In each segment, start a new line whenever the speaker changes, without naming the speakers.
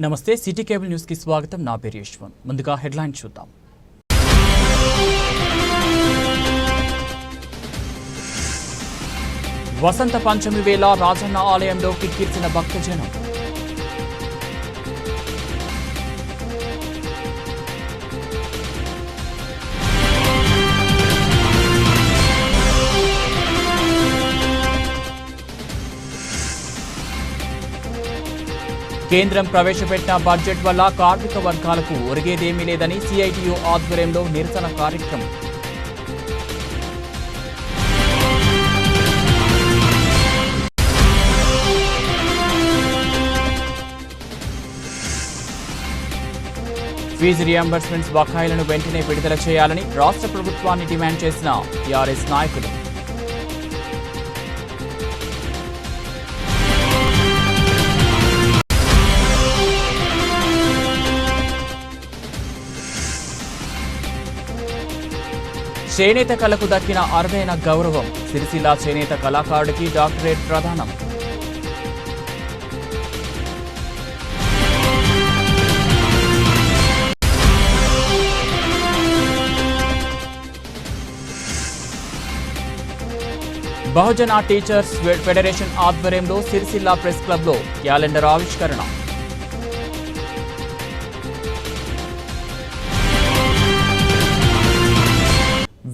నమస్తే city cable news కి స్వాగతం. నా పేరు యశ్వంత్. ముందుగా హెడ్లైన్ చూద్దాం. వసంత పంచమి వేళ రాజన్న ఆలయంలో కిక్కిర్చిన భక్తజనం. కేంద్రం ప్రవేశపెట్టిన బడ్జెట్ వల్ల కార్మిక వర్గాలకు ఒరిగేదేమీ లేదని సిఐటియు ఆధ్వర్యంలో నిరసన కార్యక్రమం. ఫీజు రియంబర్స్మెంట్స్ బకాయిలను వెంటనే విడుదల చేయాలని రాష్ట్ర ప్రభుత్వాన్ని డిమాండ్ చేసిన టీఆర్ఎస్ నాయకులు. చేనేత కళకు దక్కిన అరుదైన గౌరవం. సిరిసిల్ల చేనేత కళాకారుడికి డాక్టరేట్ ప్రదానం. బహుజన టీచర్స్ ఫెడరేషన్ ఆధ్వర్యంలో సిరిసిల్ల ప్రెస్ క్లబ్లో క్యాలెండర్ ఆవిష్కరణ.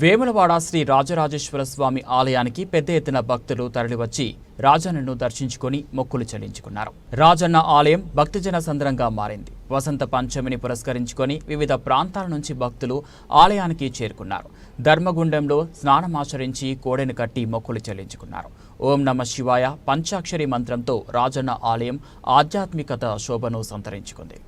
వేములవాడ శ్రీ రాజరాజేశ్వర స్వామి ఆలయానికి పెద్ద ఎత్తున భక్తులు తరలివచ్చి రాజన్నను దర్శించుకుని మొక్కులు చెల్లించుకున్నారు. రాజన్న ఆలయం భక్తజన సంద్రంగా మారింది. వసంత పంచమిని పురస్కరించుకొని వివిధ ప్రాంతాల నుంచి భక్తులు ఆలయానికి చేరుకున్నారు. ధర్మగుండంలో స్నానమాచరించి కోడెను కట్టి మొక్కులు చెల్లించుకున్నారు. ఓం నమ శివాయ పంచాక్షరి మంత్రంతో రాజన్న ఆలయం ఆధ్యాత్మికత శోభను సంతరించుకుంది.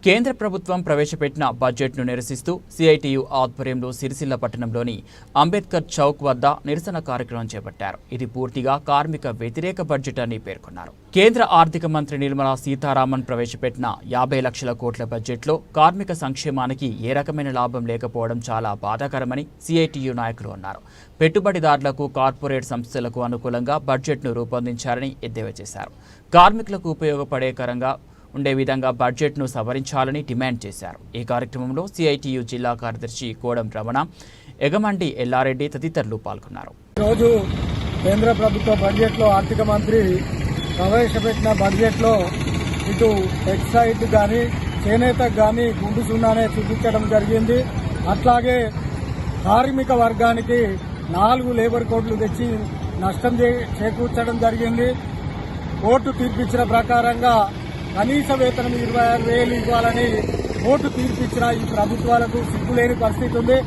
కేంద్ర ప్రభుత్వం ప్రవేశపెట్టిన బడ్జెట్ను నిరసిస్తూ సిఐటియు ఆధ్వర్యంలో సిరిసిల్ల పట్టణంలోని అంబేద్కర్ చౌక్ వద్ద నిరసన కార్యక్రమం చేపట్టారు. ఇది పూర్తిగా కార్మిక వ్యతిరేక బడ్జెట్ అని పేర్కొన్నారు. కేంద్ర ఆర్థిక మంత్రి నిర్మలా సీతారామన్ ప్రవేశపెట్టిన 50 లక్షల కోట్ల బడ్జెట్లో కార్మిక సంక్షేమానికి ఏ రకమైన లాభం లేకపోవడం చాలా బాధాకరమని సిఐటియు నాయకులు అన్నారు. పెట్టుబడిదారులకు, కార్పొరేట్ సంస్థలకు అనుకూలంగా బడ్జెట్ను రూపొందించారని ఎద్దేవా చేశారు. కార్మికులకు ఉపయోగపడేకరంగా ఉండే విధంగా బడ్జెట్ను సవరించాలని డిమాండ్ చేశారు. ఈ కార్యక్రమంలో సిఐటియు జిల్లా కార్యదర్శి కోడం రమణ, ఎగమండి ఎల్లారెడ్డి తదితరులు పాల్గొన్నారు.
ఈరోజు కేంద్ర ప్రభుత్వ బడ్జెట్లో ఆర్థిక మంత్రి ప్రవేశపెట్టిన బడ్జెట్లో ఇటు ఎక్సైజ్ కానీ, చేనేతకు కానీ గుండు సున్నానే చూపించడం జరిగింది. అట్లాగే కార్మిక వర్గానికి 4 లేబర్ కోడ్లు తెచ్చి నష్టం చేకూర్చడం జరిగింది. కోర్టు తీర్పిచ్చిన ప్రకారంగా కనీస వేతనం 26,000 ఇవ్వాలని కోర్టు తీర్పిచ్చిన ఈ ప్రభుత్వాలకు సిగ్గులేని పరిస్థితి ఉంది.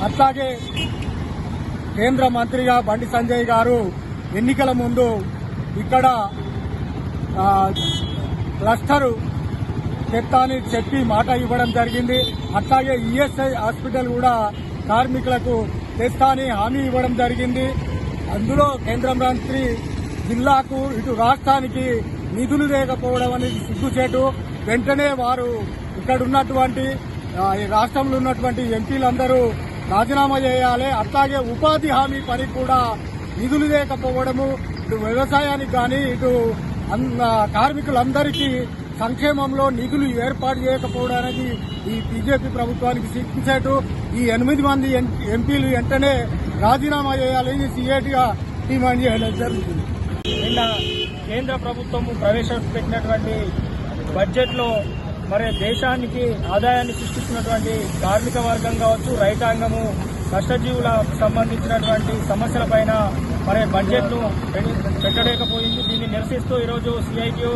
అట్లాగే కేంద్ర మంత్రిగా బండి సంజయ్ గారు ఎన్నికల ముందు ఇక్కడ క్లస్టరు తెత్తా అని చెప్పి మాట ఇవ్వడం జరిగింది. అట్లాగే ఈఎస్ఐ హాస్పిటల్ కూడా కార్మికులకు తెస్తా అని హామీ ఇవ్వడం జరిగింది. అందులో కేంద్ర మంత్రి జిల్లాకు ఇటు రాష్ట్రానికి నిధులు లేకపోవడం అనేది సిగ్గుచేటు. వెంటనే వారు ఇక్కడ ఉన్నటువంటి రాష్ట్రంలో ఉన్నటువంటి ఎంపీలందరూ రాజీనామా చేయాలి. అట్లాగే ఉపాధి హామీ పని కూడా నిధులు లేకపోవడము, ఇటు వ్యవసాయానికి కానీ ఇటు కార్మికులందరికీ సంక్షేమంలో నిధులు ఏర్పాటు చేయకపోవడం అనేది ఈ బీజేపీ ప్రభుత్వానికి సిగ్గుచేటు. ఈ 8 మంది ఎంపీలు వెంటనే రాజీనామా చేయాలని సిఐటిగా డిమాండ్ చేయడం జరుగుతుంది.
నిన్న కేంద్ర ప్రభుత్వం ప్రవేశపెట్టినటువంటి బడ్జెట్లో మరి దేశానికి ఆదాయాన్ని సృష్టిస్తున్నటువంటి కార్మిక వర్గం కావచ్చు, రైతాంగము, కష్టజీవులకు సంబంధించినటువంటి సమస్యలపైన మరి బడ్జెట్ను పెట్టలేకపోయింది. దీన్ని నిరసిస్తూ ఈరోజు సిఐటియు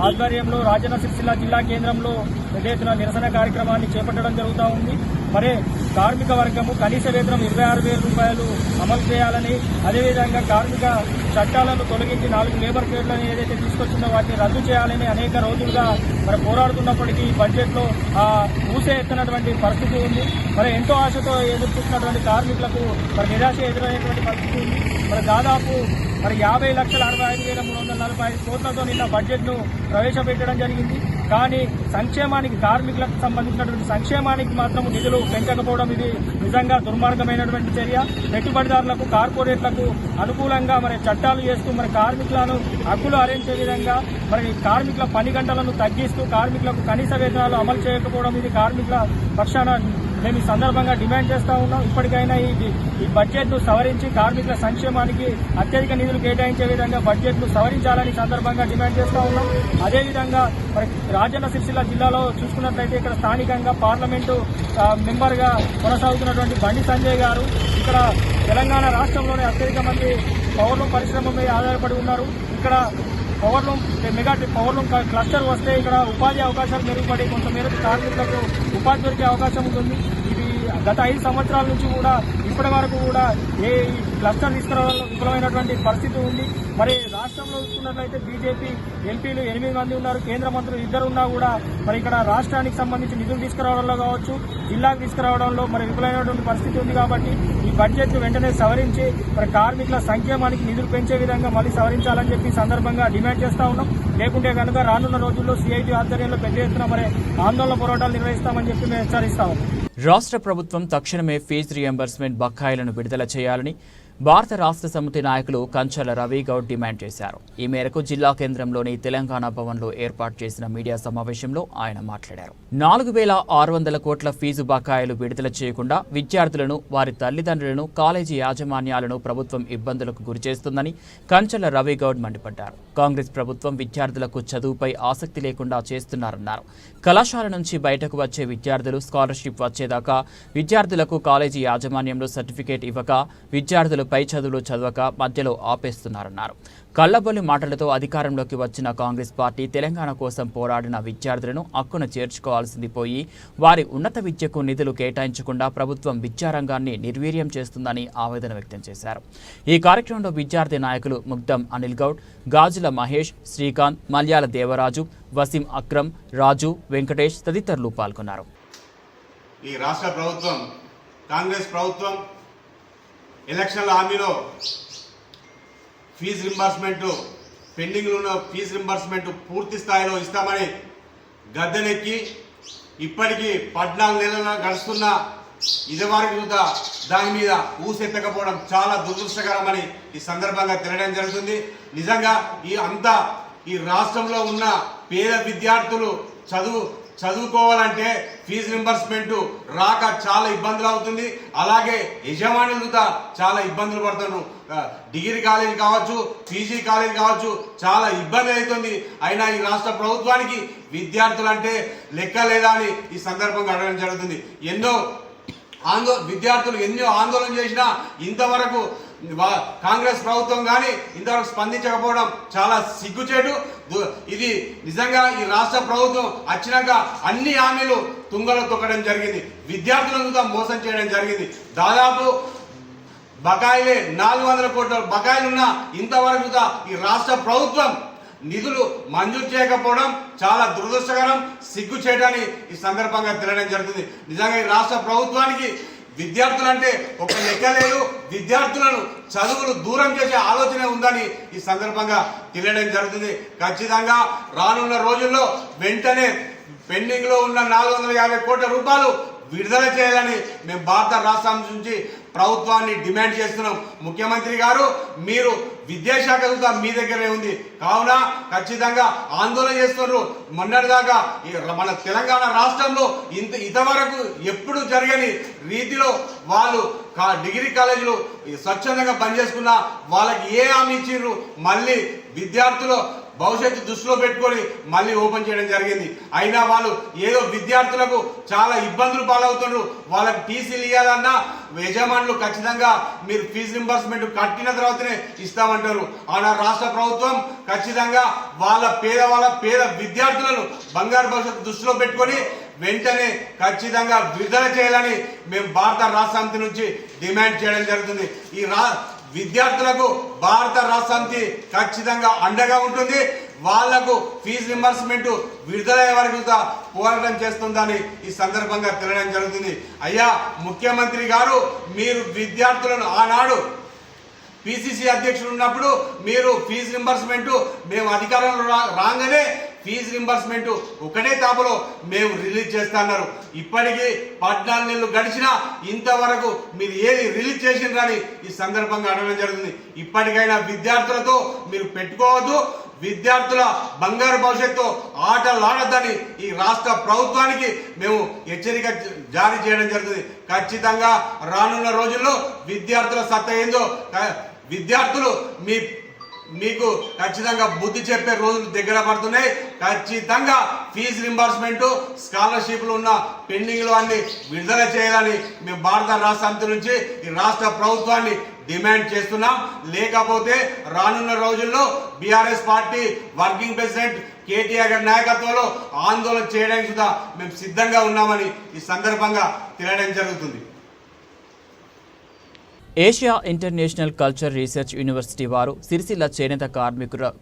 ఆధ్వర్యంలో రాజన్న సిరిసిల్ల జిల్లా కేంద్రంలో పెద్ద ఎత్తున నిరసన కార్యక్రమాన్ని చేపట్టడం జరుగుతూ ఉంది. మరి కార్మిక వర్గము కనీస వేతనం 26,000 రూపాయలు అమలు చేయాలని, అదేవిధంగా కార్మిక చట్టాలను తొలగించి 4 లేబర్ కోడ్లను ఏదైతే తీసుకొచ్చిందో వాటిని రద్దు చేయాలని అనేక రోజులుగా మరి పోరాడుతున్నప్పటికీ ఈ బడ్జెట్లో ఊసే ఎత్తినటువంటి పరిస్థితి ఉంది. మరి ఎంతో ఆశతో ఎదురు చూసినటువంటి కార్మికులకు మరి నిరాశ ఎదురైనటువంటి పరిస్థితి ఉంది. మరి దాదాపు 50,65,345 కోట్లతో నిన్న బడ్జెట్ను ప్రవేశపెట్టడం జరిగింది. కానీ సంక్షేమానికి, కార్మికులకు సంబంధించినటువంటి సంక్షేమానికి మాత్రం నిధులు పెంచకపోవడం ఇది నిజంగా దుర్మార్గమైనటువంటి చర్య. పెట్టుబడిదారులకు, కార్పొరేట్లకు అనుకూలంగా మరి చట్టాలు చేస్తూ మరి కార్మికులను హక్కులు హరించే విధంగా మరి కార్మికుల పని గంటలను తగ్గిస్తూ కార్మికులకు కనీస వేతనాలు అమలు చేయకపోవడం ఇది కార్మికుల పక్షాన మేము ఈ సందర్భంగా డిమాండ్ చేస్తా ఉన్నాం. ఇప్పటికైనా ఈ బడ్జెట్ను సవరించి కార్మికుల సంక్షేమానికి అత్యధిక నిధులు కేటాయించే విధంగా బడ్జెట్ను సవరించాలని సందర్భంగా డిమాండ్ చేస్తా ఉన్నాం. అదేవిధంగా మరి రాజన్న సిరిసిల్ల జిల్లాలో చూసుకున్నట్లయితే ఇక్కడ స్థానికంగా పార్లమెంటు మెంబర్గా కొనసాగుతున్నటువంటి బండి సంజయ్ గారు ఇక్కడ తెలంగాణ రాష్ట్రంలోనే అత్యధిక మంది పవర్లూమ్ పరిశ్రమ మీద ఆధారపడి ఉన్నారు. ఇక్కడ పవర్లూమ్ క్లస్టర్ వస్తే ఇక్కడ ఉపాధి అవకాశాలు మెరుగుపడి కొంతమేరకు కార్మికులకు ఉపాధి దొరికే అవకాశం ఉంటుంది. ఇది గత 5 సంవత్సరాల నుంచి కూడా ఇప్పటి వరకు కూడా ఈ క్లస్టర్ తీసుకురావడంలో విఫలమైనటువంటి పరిస్థితి ఉంది. మరి రాష్ట్రంలో చూసుకున్నట్లయితే బీజేపీ ఎంపీలు 8 మంది ఉన్నారు, కేంద్ర మంత్రులు 2 ఉన్నా కూడా మరి ఇక్కడ రాష్ట్రానికి సంబంధించి నిధులు తీసుకురావడంలో కావచ్చు, జిల్లాకు తీసుకురావడంలో మరి విఫలమైనటువంటి పరిస్థితి ఉంది. కాబట్టి ఈ బడ్జెట్ వెంటనే సవరించి మరి కార్మికుల సంక్షేమానికి నిధులు పెంచే విధంగా మళ్ళీ సవరించాలని చెప్పి సందర్భంగా డిమాండ్ చేస్తా ఉన్నాం. లేకుంటే కనుక రానున్న రోజుల్లో సిఐటి ఆధ్వర్యంలో పెద్ద ఎత్తున మరి ఆందోళన పోరాటాలు నిర్వహిస్తామని చెప్పి మేము హెచ్చరిస్తాము.
రాష్ట్ర ప్రభుత్వం తక్షణమే ఫీజు రియంబర్స్మెంట్ బకాయిలను విడుదల చేయాలని భారత రాష్ట్ర సమితి నాయకులు కంచల రవి గౌడ్ డిమాండ్ చేశారు. ఈ మేరకు జిల్లా కేంద్రంలోని తెలంగాణ భవన్లో ఏర్పాటు చేసిన మీడియా సమావేశంలో ఆయన మాట్లాడారు. 4,600 కోట్ల ఫీజు బకాయిలు విడుదల చేయకుండా విద్యార్థులను, వారి తల్లిదండ్రులను, కాలేజీ యాజమాన్యాలను ప్రభుత్వం ఇబ్బందులకు గురిచేస్తుందని కంచల రవి గౌడ్ మండిపడ్డారు. కాంగ్రెస్ ప్రభుత్వం విద్యార్థులకు చదువుపై ఆసక్తి లేకుండా చేస్తున్నారన్నారు. కళాశాల నుంచి బయటకు వచ్చే విద్యార్థులు స్కాలర్షిప్ వచ్చేదాకా విద్యార్థులకు కాలేజీ యాజమాన్యంలో సర్టిఫికేట్ ఇవ్వక విద్యార్థులకు పై చదువులు చదవక మధ్యలో ఆపేస్తున్నారన్నారు. కళ్లబొల్లి మాటలతో అధికారంలోకి వచ్చిన కాంగ్రెస్ పార్టీ తెలంగాణ కోసం పోరాడిన విద్యార్థులను హక్కున చేర్చుకోవాల్సింది పోయి వారి ఉన్నత విద్యకు నిధులు కేటాయించకుండా ప్రభుత్వం విద్యారంగాన్ని నిర్వీర్యం చేస్తుందని ఆవేదన వ్యక్తం చేశారు. ఈ కార్యక్రమంలో విద్యార్థి నాయకులు ముగ్ధం అనిల్ గౌడ్, గాజుల మహేష్, శ్రీకాంత్, మల్యాల దేవరాజు, వసీం అక్రమ్, రాజు, వెంకటేష్ తదితరులు పాల్గొన్నారు.
ఈ రాష్ట్ర ప్రభుత్వం కాంగ్రెస్ ప్రభుత్వం ఎలక్షన్ల హామీలో ఫీజు రింబర్స్మెంట్ పెండింగ్లో ఉన్న ఫీజు రింబర్స్మెంట్ పూర్తి స్థాయిలో ఇస్తామని గద్దెనెక్కి ఇప్పటికీ 14 నెలలు గడుస్తున్న ఇదివరకు దాని మీద ఊసెత్తకపోవడం చాలా దురదృష్టకరమని ఈ సందర్భంగా తెలియడం జరుగుతుంది. నిజంగా ఈ రాష్ట్రంలో ఉన్న పేద విద్యార్థులు చదువుకోవాలంటే ఫీజు రింబర్స్మెంట్ రాక చాలా ఇబ్బందులు అవుతుంది. అలాగే యజమానులు చాలా ఇబ్బందులు పడుతున్నారు. డిగ్రీ కాలేజీ కావచ్చు, పీజీ కాలేజీ కావచ్చు, చాలా ఇబ్బంది అవుతుంది. అయినా ఈ రాష్ట్ర ప్రభుత్వానికి విద్యార్థులు అంటే లెక్క లేదా అని ఈ సందర్భంగా అడగడం జరుగుతుంది. విద్యార్థులు ఎన్నో ఆందోళన చేసినా ఇంతవరకు కాంగ్రెస్ ప్రభుత్వం కానీ ఇంతవరకు స్పందించకపోవడం చాలా సిగ్గుచేటు. ఇది నిజంగా ఈ రాష్ట్ర ప్రభుత్వం వచ్చినాక అన్ని హామీలు తుంగలో తొక్కడం జరిగింది. విద్యార్థులను మోసం చేయడం జరిగింది. దాదాపు బకాయిలే 400 కోట్ల బకాయిలున్నా ఇంతవరకు ఈ రాష్ట్ర ప్రభుత్వం నిధులు మంజూరు చేయకపోవడం చాలా దురదృష్టకరం, సిగ్గు చేయడాన్ని ఈ సందర్భంగా తెలియడం జరుగుతుంది. నిజంగా ఈ రాష్ట్ర ప్రభుత్వానికి విద్యార్థులంటే ఒక లెక్క లేదు. విద్యార్థులను చదువులు దూరం చేసే ఆలోచన ఉందని ఈ సందర్భంగా తెలియడం జరుగుతుంది. ఖచ్చితంగా రానున్న రోజుల్లో వెంటనే పెండింగ్ లో ఉన్న 450 కోట్ల రూపాయలు విడుదల చేయాలని మేము భారత రాష్ట్రం నుంచి ప్రభుత్వాన్ని డిమాండ్ చేస్తున్నాం. ముఖ్యమంత్రి గారు, మీరు విద్యాశాఖ మీ దగ్గరే ఉంది కావున ఖచ్చితంగా ఆందోళన చేస్తున్నారు. మొన్నటిదాకా మన తెలంగాణ రాష్ట్రంలో ఇంతవరకు ఎప్పుడు జరగని రీతిలో వాళ్ళు డిగ్రీ కాలేజీలు స్వచ్ఛందంగా పనిచేసుకున్న వాళ్ళకి ఏ హామీ ఇచ్చిండ్రు, మళ్ళీ విద్యార్థులు భవిష్యత్తు దృష్టిలో పెట్టుకొని మళ్ళీ ఓపెన్ చేయడం జరిగింది. అయినా వాళ్ళు ఏదో విద్యార్థులకు చాలా ఇబ్బందులు పాలవుతున్నారు. వాళ్ళకి టీసీలు ఇవ్వాలన్నా యజమానులు ఖచ్చితంగా మీరు ఫీజు రింబర్స్మెంట్ కట్టిన తర్వాతనే ఇస్తామంటారు. ఆనా రాష్ట్ర ప్రభుత్వం ఖచ్చితంగా వాళ్ళ పేద విద్యార్థులను బంగారు భవిష్యత్తు దృష్టిలో పెట్టుకొని వెంటనే ఖచ్చితంగా విడుదల చేయాలని మేము భారత రాష్ట్ర సమితి నుంచి డిమాండ్ చేయడం జరుగుతుంది. ఈ విద్యార్థులకు భారత రాష్ట్ర సమితి ఖచ్చితంగా అండగా ఉంటుంది. వాళ్లకు ఫీజు రింబర్స్మెంట్ విడుదలయ్యే వరకు పోరాటం చేస్తుందని ఈ సందర్భంగా తెలియడం జరుగుతుంది. అయ్యా ముఖ్యమంత్రి గారు, మీరు విద్యార్థులను ఆనాడు పిసిసి అధ్యక్షుడు ఉన్నప్పుడు మీరు ఫీజు రింబర్స్మెంట్ మేము అధికారంలో రాగానే ఫీజు రింబర్స్మెంట్ ఒకటే తాపలో మేము రిలీజ్ చేస్తున్నారు. ఇప్పటికీ 14 నెలలు గడిచినా ఇంతవరకు మీరు ఏది రిలీజ్ చేసిండ్రని ఈ సందర్భంగా అడగడం జరుగుతుంది. ఇప్పటికైనా విద్యార్థులతో మీరు పెట్టుకోవద్దు. విద్యార్థుల బంగారు భవిష్యత్తు ఆటలాడద్దని ఈ రాష్ట్ర ప్రభుత్వానికి మేము హెచ్చరిక జారీ చేయడం జరుగుతుంది. ఖచ్చితంగా రానున్న రోజుల్లో విద్యార్థుల సత్తా ఏందో విద్యార్థులు మీకు ఖచ్చితంగా బుద్ధి చెప్పే రోజులు దగ్గర పడుతున్నాయి. ఖచ్చితంగా ఫీజు రింబర్స్మెంట్, స్కాలర్షిప్లు ఉన్న పెండింగ్లు అన్ని విడుదల చేయాలని మేము భారత రాష్ట్ర సమితి నుంచి ఈ రాష్ట్ర ప్రభుత్వాన్ని డిమాండ్ చేస్తున్నాం. లేకపోతే రానున్న రోజుల్లో BRS party working president KTR గారి నాయకత్వంలో ఆందోళన చేయడానికి కూడా మేము సిద్ధంగా ఉన్నామని ఈ సందర్భంగా తెలియడం జరుగుతుంది.
Asia international culture research university వారు సిరిసిల్ల చేనేత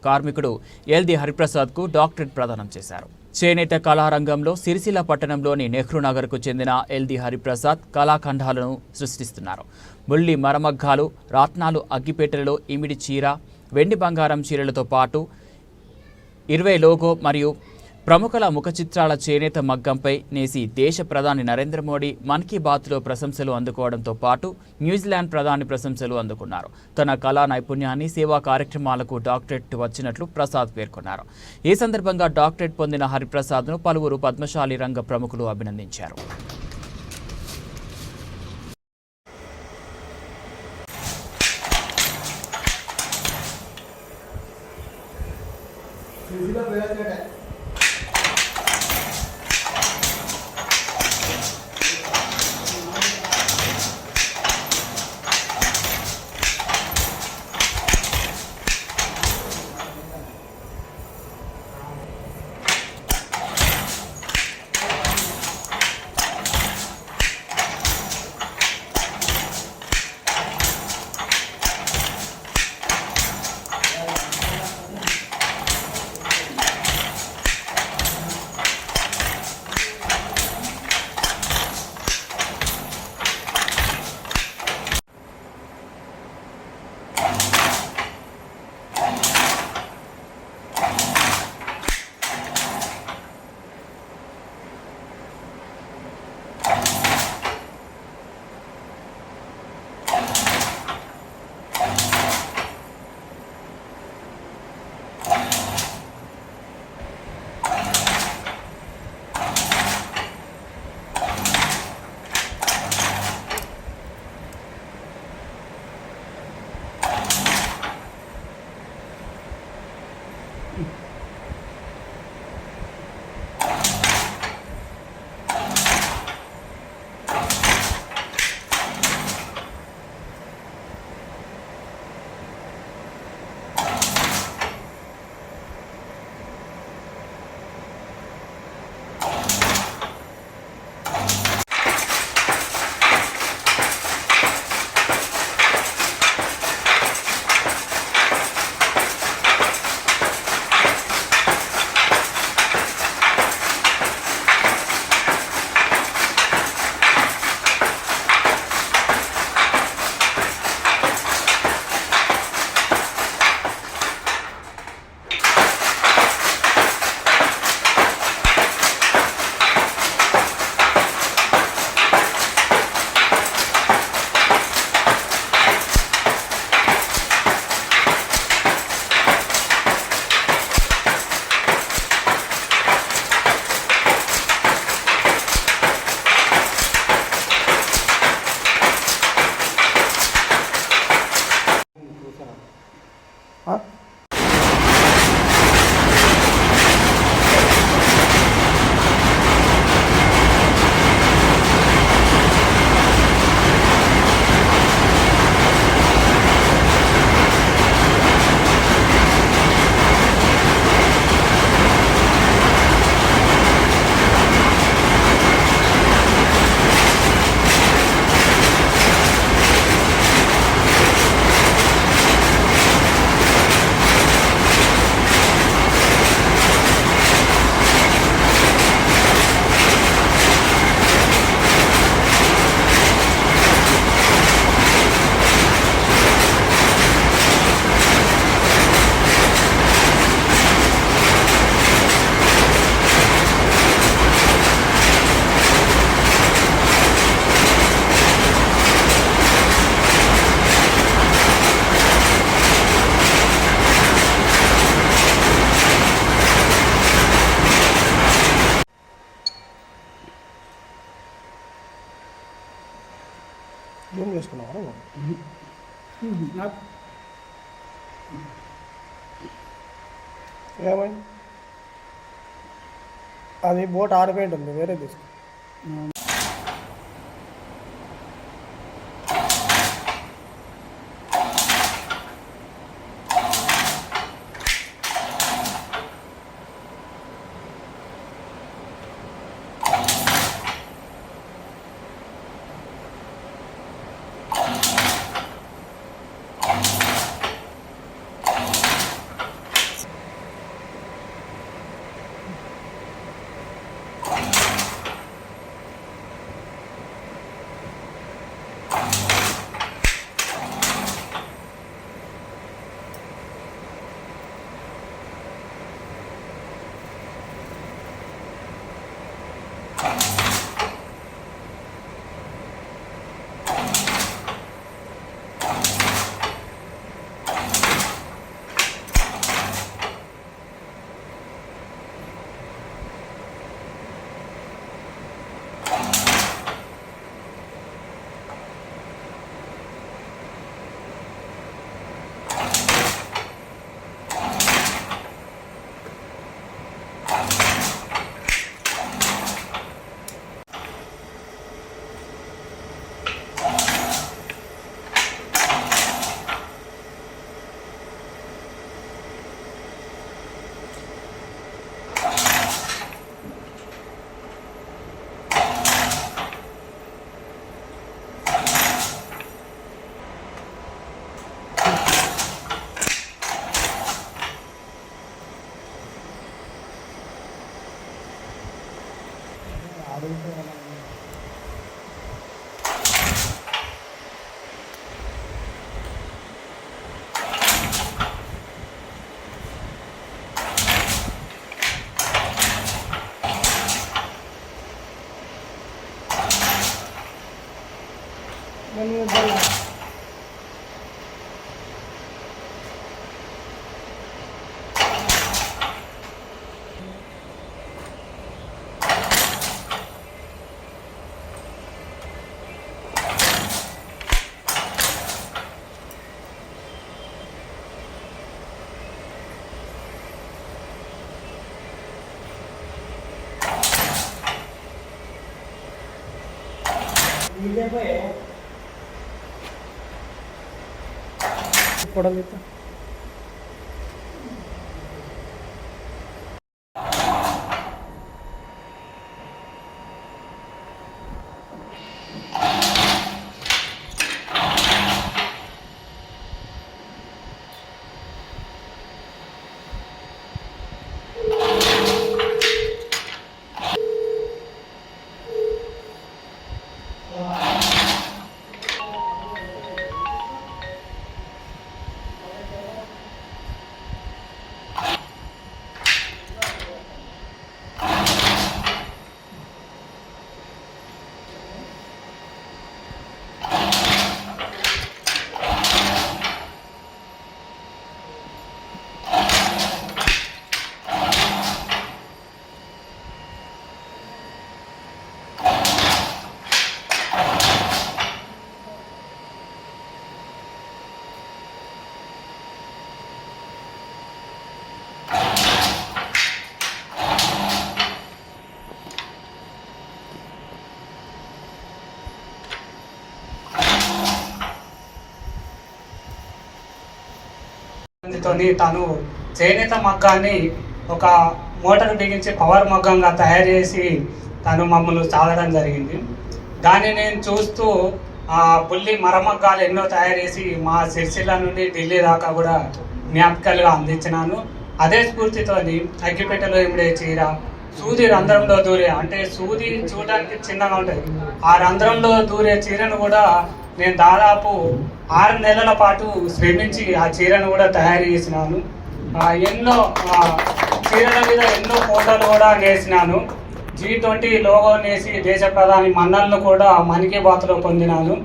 కార్మికుడు ఎల్ది హరిప్రసాద్కు డాక్టరేట్ ప్రదానం చేశారు. చేనేత కళారంగంలో సిరిసిల్ల పట్టణంలోని నెహ్రూ నగర్కు చెందిన ఎల్ది హరిప్రసాద్ కళాఖండాలను సృష్టిస్తున్నారు. ముల్లి మరమగ్గాలు, రాట్నాలు, అగ్గిపేటలలో ఇమిడి చీర, వెండి బంగారం చీరలతో పాటు 20 లోగో మరియు ప్రముఖుల ముఖ చిత్రాల చేనేత మగ్గంపై నేసి దేశ ప్రధాని నరేంద్ర మోడీ మన్ కీ బాత్లో ప్రశంసలు అందుకోవడంతో పాటు న్యూజిలాండ్ ప్రధాని ప్రశంసలు అందుకున్నారు. తన కళా నైపుణ్యాన్ని సేవా కార్యక్రమాలకు డాక్టరేట్ వచ్చినట్లు ప్రసాద్ పేర్కొన్నారు. ఈ సందర్భంగా డాక్టరేట్ పొందిన హరిప్రసాద్ను పలువురు పద్మశాలి రంగ ప్రముఖులు అభినందించారు.
ఏం చేసుకున్నావా ఏమైంది? అది బోట్ ఆరిపోయి ఉంటుంది, వేరే తీసుకో. फोटो
స్ఫూర్తితోని తను చేనేత మగ్గాన్ని ఒక మోటార్ బిగించి పవర్ మగ్గంగా తయారు చేసి తను మమ్మల్ని సాధడం జరిగింది. దాన్ని నేను చూస్తూ ఆ పుల్లి మరమగ్గాలు ఎన్నో తయారు చేసి మా సిరిసిల్ల నుండి ఢిల్లీ దాకా కూడా జ్ఞాపకాలుగా అందించినాను. అదే స్ఫూర్తితోని అగ్గిపెట్టెలో ఇమిడే చీర, సూది రంధ్రంలో దూరే, అంటే సూది చూడడానికి చిన్నగా ఉంటుంది, ఆ రంధ్రంలో దూరే చీరను కూడా నేను దాదాపు 6 నెలల పాటు శ్రమించి ఆ చీరను కూడా తయారు చేసినాను. ఎన్నో చీరల మీద ఎన్నో ఫోటోలు కూడా నేసినాను. G20 లోగో నేసి దేశ ప్రధాని మన్నలను కూడా మన్ కీ బాత్లో పొందినాను.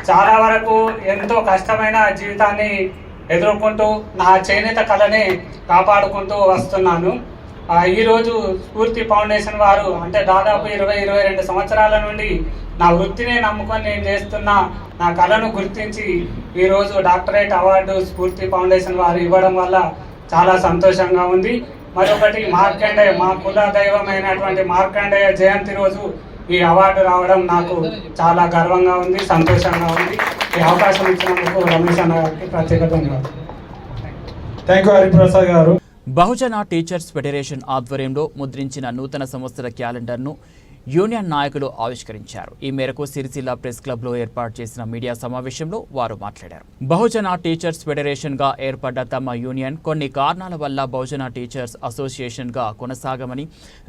చాలా వరకు ఎంతో కష్టమైన జీవితాన్ని ఎదుర్కొంటూ నా చేనేత కళని కాపాడుకుంటూ వస్తున్నాను. ఈరోజు స్ఫూర్తి ఫౌండేషన్ వారు అంటే దాదాపు 20-22 సంవత్సరాల నుండి నా వృత్తిని నమ్ముకొని నేను చేస్తున్న నా కళను గుర్తించి ఈరోజు డాక్టరేట్ అవార్డు స్ఫూర్తి ఫౌండేషన్ వారు ఇవ్వడం వల్ల చాలా సంతోషంగా ఉంది. మరొకటి మార్కండేయ, మా కుల దైవమైనటువంటి మార్కండేయ జయంతి రోజు ఈ అవార్డు రావడం నాకు చాలా గర్వంగా ఉంది, సంతోషంగా ఉంది. ఈ అవకాశం ఇచ్చినందుకు రమేష్ అన్న గారికి ప్రత్యేక ధన్యవాదాలు.
థ్యాంక్ యూ హరిప్రసాద్ గారు.
బహుజన టీచర్స్ ఫెడరేషన్ ఆధ్వర్యంలో ముద్రించిన నూతన సంవత్సర క్యాలెండర్ను యూనియన్ నాయకులు ఆవిష్కరించారు. ఈ మేరకు సిరిసిల్ల ప్రెస్ క్లబ్లో ఏర్పాటు చేసిన మీడియా సమావేశంలో వారు మాట్లాడారు. బహుజన టీచర్స్ ఫెడరేషన్గా ఏర్పడ్డ తమ యూనియన్ కొన్ని కారణాల వల్ల బహుజన టీచర్స్ అసోసియేషన్గా కొనసాగమని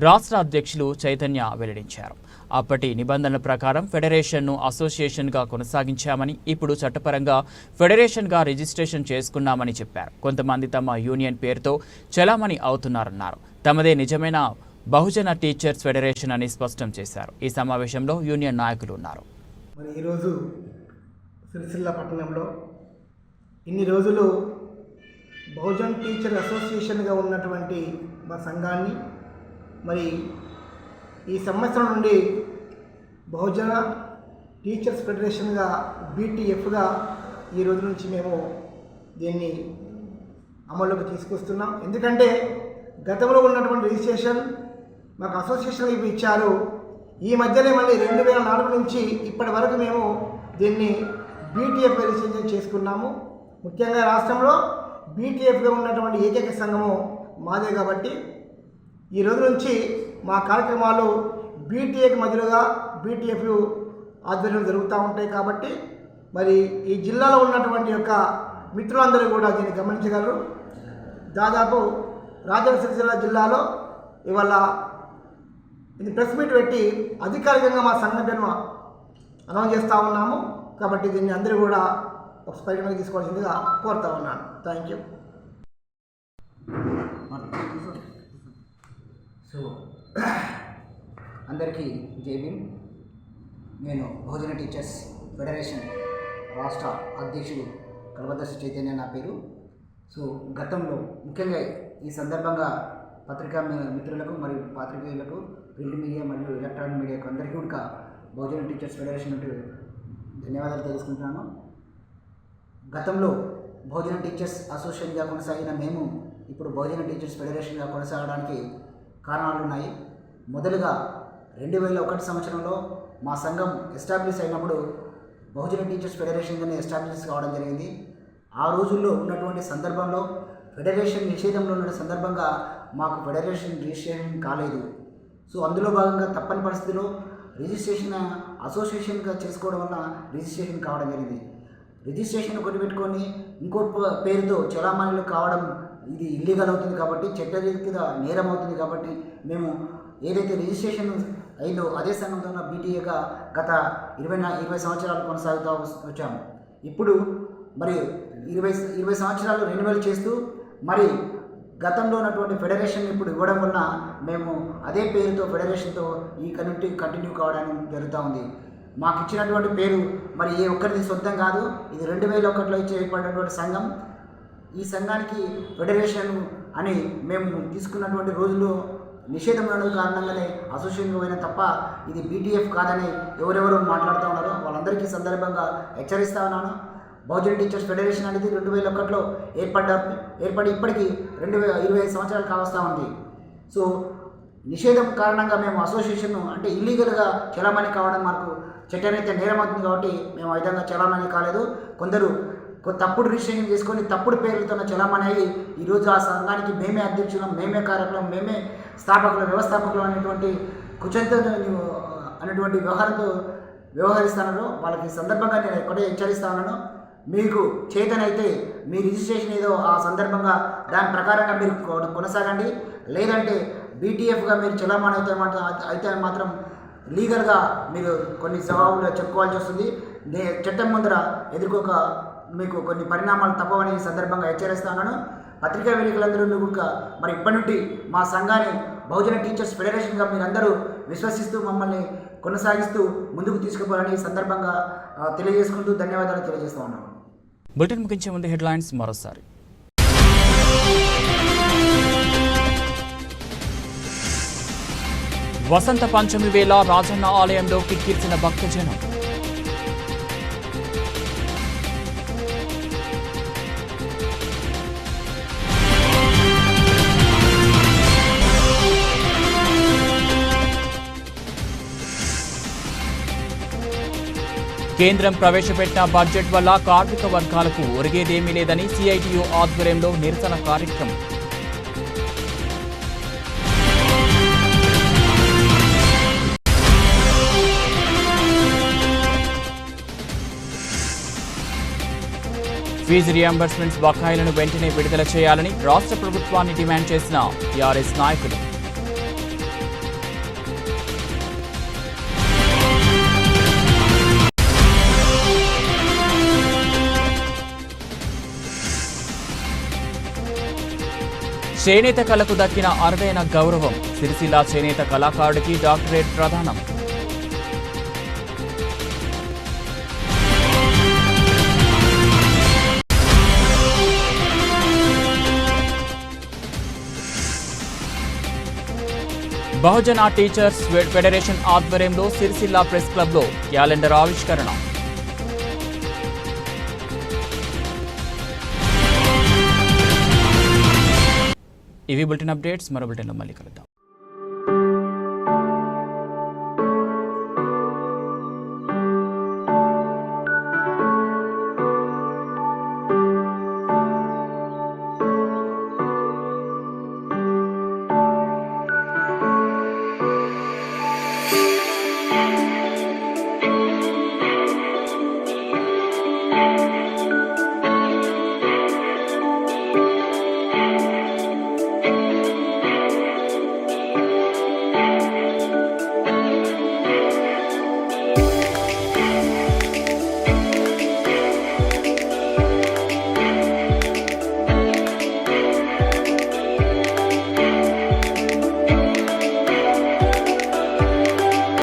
రాష్ట్ర అధ్యక్షులు చైతన్య వెల్లడించారు. అప్పటి నిబంధనల ప్రకారం ఫెడరేషన్ను అసోసియేషన్గా కొనసాగించామని, ఇప్పుడు చట్టపరంగా ఫెడరేషన్గా రిజిస్ట్రేషన్ చేసుకున్నామని చెప్పారు. కొంతమంది తమ యూనియన్ పేరుతో చలామణి అవుతున్నారన్నారు. తమదే నిజమైన బహుజన టీచర్స్ ఫెడరేషన్ అని స్పష్టం చేశారు. ఈ సమావేశంలో యూనియన్ నాయకులు ఉన్నారు.
మరి ఈరోజు సిరిసిల్ల పట్టణంలో ఇన్ని రోజులు బహుజన్ టీచర్ అసోసియేషన్గా ఉన్నటువంటి మా సంఘాన్ని మరి ఈ సంవత్సరం నుండి బహుజన టీచర్స్ ఫెడరేషన్గా BTFగా ఈ రోజు నుంచి మేము దీన్ని అమల్లోకి తీసుకొస్తున్నాం. ఎందుకంటే గతంలో ఉన్నటువంటి రిజిస్ట్రేషన్ మాకు అసోసియేషన్ ఇవి ఇచ్చారు. ఈ మధ్యనే మళ్ళీ 2004 నుంచి ఇప్పటి వరకు మేము దీన్ని BTF రిజిస్ట్రేషన్ చేసుకున్నాము. ముఖ్యంగా రాష్ట్రంలో BTFగా ఉన్నటువంటి ఏకైక సంఘము మాదే కాబట్టి ఈ రోజు నుంచి మా కార్యక్రమాలు BTAకి మధ్యలోగా BTF ఆధ్వర్యంలో జరుగుతూ ఉంటాయి. కాబట్టి మరి ఈ జిల్లాలో ఉన్నటువంటి యొక్క మిత్రులందరూ కూడా దీన్ని గమనించగలరు. దాదాపు రాజన్న సిరిసిల్ల జిల్లాలో ఇవాళ ఇది ప్రెస్ మీట్ పెట్టి అధికారికంగా మా సంఘ పేరును అనౌన్స్ చేస్తూ ఉన్నాము. కాబట్టి దీన్ని అందరూ కూడా ఒక పరిగణలోకి తీసుకోవాల్సిందిగా కోరుతా ఉన్నాను. Thank you.
సో అందరికీ జై భీమ్. నేను బహుజన టీచర్స్ ఫెడరేషన్ రాష్ట్ర అధ్యక్షుడు కల్వదర్శి చైతన్య నా పేరు. సో గతంలో ముఖ్యంగా ఈ సందర్భంగా పత్రికా మిత్రులకు మరియు పాత్రికేయులకు, ప్రింట్ మీడియా మరియు ఎలక్ట్రానిక్ మీడియాకు అందరికీ కూడా బహుజన టీచర్స్ ఫెడరేషన్ నుండి ధన్యవాదాలు తెలుసుకుంటున్నాను. గతంలో బహుజన టీచర్స్ అసోసియేషన్గా కొనసాగిన మేము ఇప్పుడు బహుజన టీచర్స్ ఫెడరేషన్గా కొనసాగడానికి కారణాలు ఉన్నాయి. మొదలుగా 2001 సంవత్సరంలో మా సంఘం ఎస్టాబ్లిష్ అయినప్పుడు బహుజన టీచర్స్ ఫెడరేషన్గానే ఎస్టాబ్లిష్ కావడం జరిగింది. ఆ రోజుల్లో ఉన్నటువంటి సందర్భంలో ఫెడరేషన్ నిషేధంలో ఉన్న సందర్భంగా మాకు ఫెడరేషన్ రిజిస్ట్రేషన్ కాలేదు. సో అందులో భాగంగా తప్పని పరిస్థితిలో రిజిస్ట్రేషన్ అసోసియేషన్గా చేసుకోవడం వల్ల రిజిస్ట్రేషన్ కావడం జరిగింది. రిజిస్ట్రేషన్ ఒకటి పెట్టుకొని ఇంకో పేరుతో చలామణిలో కావడం ఇది ఇల్లీగల్ అవుతుంది కాబట్టి, చట్టరీత్యా నేరం అవుతుంది కాబట్టి మేము ఏదైతే రిజిస్ట్రేషన్ అయిందో అదే సంఘంతో ఉన్న BTAగా గత 20 సంవత్సరాలు కొనసాగుతూ వచ్చాము. ఇప్పుడు మరి 20 సంవత్సరాలు రెన్యువల్ చేస్తూ మరి గతంలో ఉన్నటువంటి ఫెడరేషన్ ఇప్పుడు ఇవ్వడం వలన మేము అదే పేరుతో ఫెడరేషన్తో ఈ కమ్యూనిటీ కంటిన్యూ కావడానికి జరుగుతూ ఉంది. మాకు ఇచ్చినటువంటి పేరు మరి ఏ ఒక్కరిది సొంతం కాదు. ఇది 2001లో ఏర్పడినటువంటి సంఘం. ఈ సంఘానికి ఫెడరేషన్ అని మేము తీసుకున్నటువంటి రోజుల్లో నిషేధం ఉండడం కారణంగానే అసోసియేషన్గా పోయినా తప్ప ఇది BTF కాదని ఎవరెవరు మాట్లాడుతూ ఉన్నారో వాళ్ళందరికీ సందర్భంగా హెచ్చరిస్తూ ఉన్నాను. బహుజన టీచర్స్ ఫెడరేషన్ అనేది 2001లో ఏర్పడి ఇప్పటికీ 25 సంవత్సరాలు కావస్తూ ఉంది. సో నిషేధం కారణంగా మేము అసోసియేషన్ అంటే ఇల్లీగల్గా చలామణి కావడం మాకు చట్టరీత్యా నేరం అవుతుంది కాబట్టి మేము ఆ విధంగా చలామణి కాలేదు. కొందరు తప్పుడు రిజిస్ట్రేషన్ చేసుకొని తప్పుడు పేర్లతో చలామణి అయ్యి ఈరోజు ఆ సంఘానికి మేమే అధ్యక్షులం, మేమే కార్యక్రమం, మేమే స్థాపకులు, వ్యవస్థాపకులు అనేటువంటి కుచంతో అనేటువంటి వ్యవహారంతో వ్యవహరిస్తానో వాళ్ళకి సందర్భంగా నేను ఎక్కడే హెచ్చరిస్తా ఉన్నాను. మీకు చేతనైతే మీ రిజిస్ట్రేషన్ ఏదో ఆ సందర్భంగా దాని ప్రకారంగా మీరు కొనసాగండి. లేదంటే బీటీఎఫ్గా మీరు చలామణి అయితే మాత్రం లీగల్గా మీరు కొన్ని జవాబులు చెప్పుకోవాల్సి వస్తుంది. చట్టం ముందర ఎదుర్కోక మీకు కొన్ని పరిణామాలు తప్పవని ఈ సందర్భంగా హెచ్చరిస్తున్నాను. పత్రికా విలేకరులందరూ కూడా మరి ఇప్పటి నుండి మా సంఘాన్ని బహుజన టీచర్స్ ఫెడరేషన్గా మీరందరూ విశ్వసిస్తూ మమ్మల్ని కొనసాగిస్తూ ముందుకు తీసుకుపోవాలని ఈ సందర్భంగా తెలియజేసుకుంటూ ధన్యవాదాలు తెలియజేస్తూ ఉన్నాను.
బులెటిన్ ముగించే ముందు హెడ్లైన్స్ మరోసారి. వసంత పంచమి వేళ రాజన్న ఆలయంలో కిక్కిర్చిన భక్తజనం. కేంద్రం ప్రవేశపెట్టిన బడ్జెట్ వల్ల కార్మిక వర్గాలకు ఒరిగేదేమీ లేదని సిఐటియు ఆధ్వర్యంలో నిరసన కార్యక్రమం. ఫీజు రియంబర్స్మెంట్స్ బకాయిలను వెంటనే విడుదల చేయాలని రాష్ట్ర ప్రభుత్వాన్ని డిమాండ్ చేసిన టీఆర్ఎస్ నాయకులు. చేనేత కళకు దక్కిన అరుదైన గౌరవం. సిరిసిల్ల చేనేత కళాకారుడికి డాక్టరేట్ ప్రదానం. బహుజన టీచర్స్ ఫెడరేషన్ ఆధ్వర్యంలో సిరిసిల్ల ప్రెస్ క్లబ్లో క్యాలెండర్ ఆవిష్కరణ. ఇవి బులెటిన్ అప్డేట్స్. మరో బులెటిన్లో మళ్ళీ కలుద్దాం.